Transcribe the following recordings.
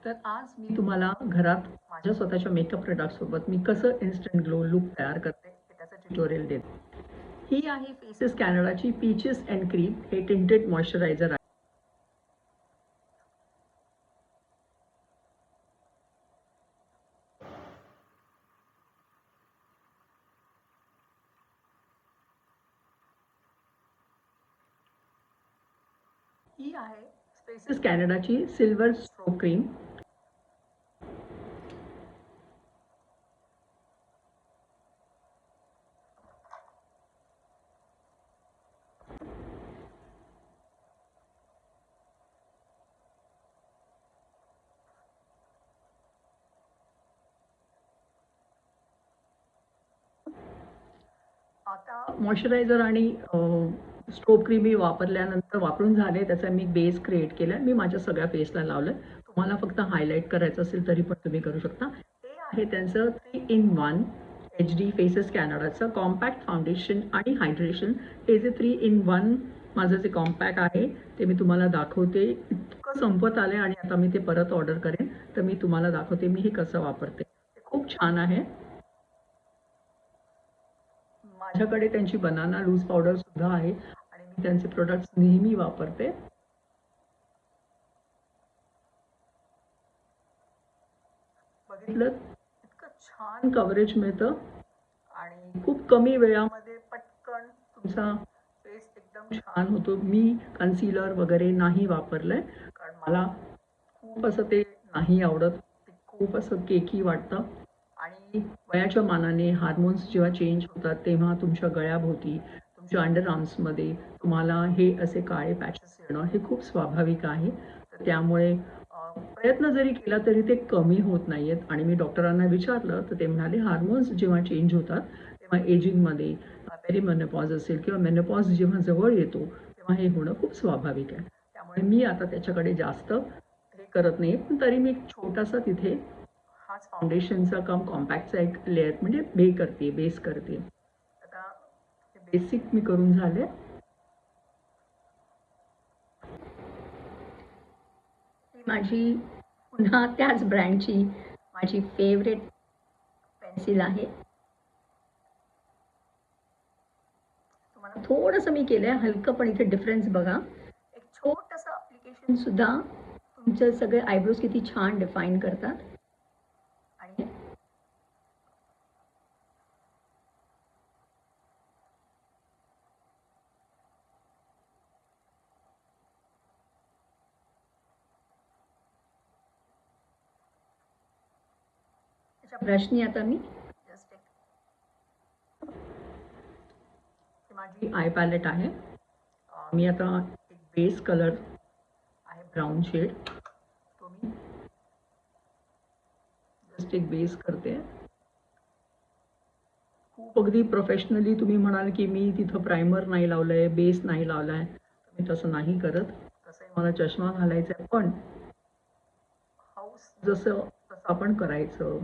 तर आज मी तुम्हाला घरात माझ्या स्वतःच्या मेकअप प्रोडक्टसोबत मी कसं इन्स्टंट ग्लो लुक तयार करते हे त्याचं ट्युटोरियल देते. ही आहे फेसेस कॅनडाची पीचेस अँड क्रीम. हे टिंटेड मॉइश्चरायझर आहे. ही आहे फेसेस कॅनडाची सिल्वर स्ट्रोक क्रीम. आता मॉइश्चरायझर आणि स्ट्रोब क्रीम मी वापरून झाले. त्याचा मी बेस क्रिएट केला. मी माझ्या सगळ्या फेसला लावलं. तुम्हाला फक्त हायलाईट करायचं असेल तरी पण तुम्ही करू शकता. हे आहे त्यांचं 3 in 1 HD फेसेस कॅनडाचं कॉम्पॅक्ट फाउंडेशन आणि हायड्रेशन. हे जे 3 in 1 माझं जे कॉम्पॅक्ट आहे ते मी तुम्हाला दाखवते. इतकं संपत आलं आणि आता मी ते परत ऑर्डर करेन. तर मी तुम्हाला दाखवते मी हे कसं वापरते. ते खूप छान आहे. माझ्याकडे त्यांची बनाना लूज पावडर सुद्धा आहे आणि मी त्यांचे प्रोडक्ट्स नेहमी वापरते. बघितलं इतकं छान कव्हरेज मिळतं आणि खूप कमी वेळामध्ये पटकन तुमचा फेस एकदम छान होतो. मी कन्सिलर वगैरे नाही वापरलंय कारण मला खूप असं ते नाही आवडत. ते खूप असं केकी वाटतं आणि वयाच्या मानाने हार्मोन्स जेव्हा चेंज होतात तेव्हा तुमच्या गळ्याभोवती, तुमच्या अंडर आर्म्समध्ये तुम्हाला हे असे काळे पॅचेस येणं हे खूप स्वाभाविक आहे. तर त्यामुळे प्रयत्न जरी केला तरी ते कमी होत नाही आहेत आणि मी डॉक्टरांना विचारलं तर ते म्हणाले हार्मोन्स जेव्हा चेंज होतात तेव्हा एजिंगमध्ये पेरिमेनोपॉज असेल किंवा मेनोपॉज जेव्हा जवळ येतो तेव्हा हे होणं खूप स्वाभाविक आहे. त्यामुळे मी आता त्याच्याकडे जास्त हे करत नाही. पण तरी मी एक छोटासा तिथे हाच फाउंडेशनचा कम कॉम्पॅक्टचा एक लेअर म्हणजे बेस करते. आता बेसिक मी करून झाले. ही माझी पुन्हा त्याच ब्रँडची माझी फेवरेट पेन्सिल आहे. तुम्हाला थोडंसं मी केलं आहे हलकं पण इथे डिफरन्स बघा. एक छोटंसं ॲप्लिकेशन सुद्धा तुमचे सगळे आयब्रोज किती छान डिफाईन करतात. आणि त्याच्या ब्रशनी आता मी जस्ट माझी आय पॅलेट आहे. मी आता एक बेस कलर आहे ब्राऊन शेड. तो मी जस्ट एक बेस करते. खूप अगदी प्रोफेशनली तुम्ही म्हणाल की मी तिथं प्रायमर नाही लावलंय, बेस नाही लावलाय, तर मी तसं नाही करत. तसंही मला चष्मा घालायचा आहे पण हाऊस जसं तसं आपण करायचं.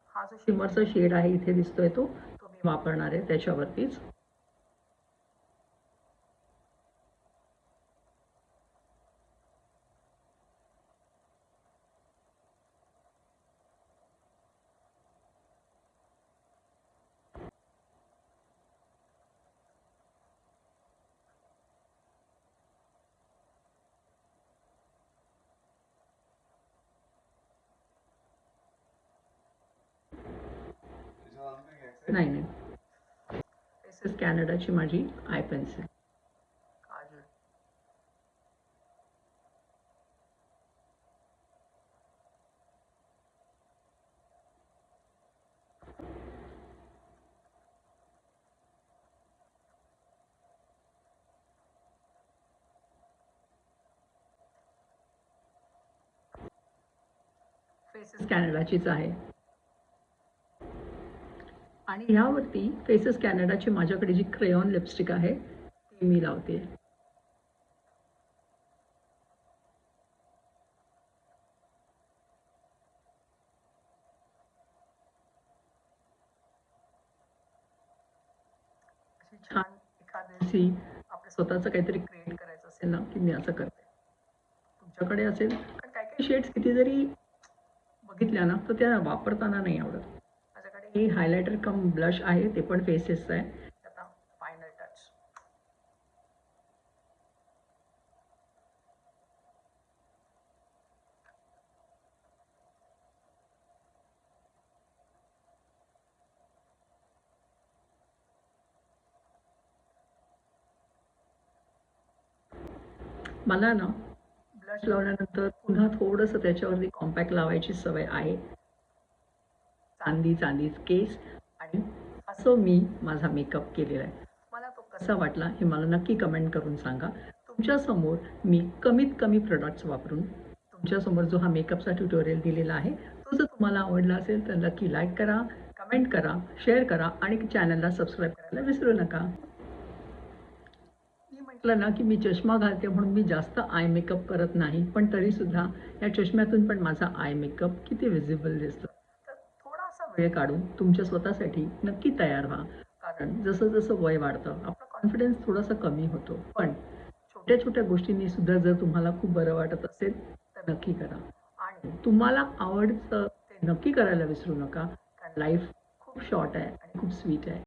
हा जो शिमरचा शेड आहे इथे दिसतोय तो तो मी वापरणार आहे त्याच्यावरतीच. नाही नाही फेसेस कॅनडाची माझी आय पेन्सिल. फेसेस कॅनडाचीच आहे आणि ह्यावरती फेसेस कॅनडाची माझ्याकडे जी क्रेयॉन लिपस्टिक आहे ती मी लावते. छान एखाद्याशी आपलं स्वतःचं काहीतरी क्रिएट करायचं असेल ना की मी असं करते. तुमच्याकडे असेल कारण काही काही शेड्स किती जरी बघितल्या ना तर त्या वापरताना नाही आवडत. माझ्याकडे हे हायलायटर कम ब्लश आहे, ते पण फेसेसचं आहे. आता फायनल टच. मला ना ब्लश लावल्यानंतर पुन्हा थोडंसं त्याच्यावरती कॉम्पॅक्ट लावायची सवय आहे. चांदी केस आणि असं मी माझा मेकअप केलेला आहे. मला तो कसा वाटला हे मला नक्की कमेंट करून सांगा. तुमच्यासमोर मी कमीत कमी प्रोडक्ट्स वापरून तुमच्यासमोर जो हा मेकअपचा ट्युटोरियल दिलेला आहे तो जर तुम्हाला आवडला असेल तर नक्की लाईक करा, कमेंट करा, शेअर करा आणि चॅनलला सबस्क्राईब करायला विसरू नका. मी म्हटलं ना की मी चष्मा घालते म्हणून मी जास्त आय मेकअप करत नाही, पण तरीसुद्धा या चष्म्यातून पण माझा आय मेकअप किती विजिबल दिसतो. तर थोडासा वेळ काढून तुमच्या स्वतःसाठी नक्की तयार व्हा. कारण जसं जसं वय वाढतं आपला कॉन्फिडन्स थोडासा कमी होतो. पण छोट्या छोट्या गोष्टींनी सुद्धा जर तुम्हाला खूप बरं वाटत असेल तर नक्की करा. आणि तुम्हाला आवडतं ते नक्की करायला विसरू नका. कारण लाईफ खूप शॉर्ट आहे आणि खूप स्वीट आहे.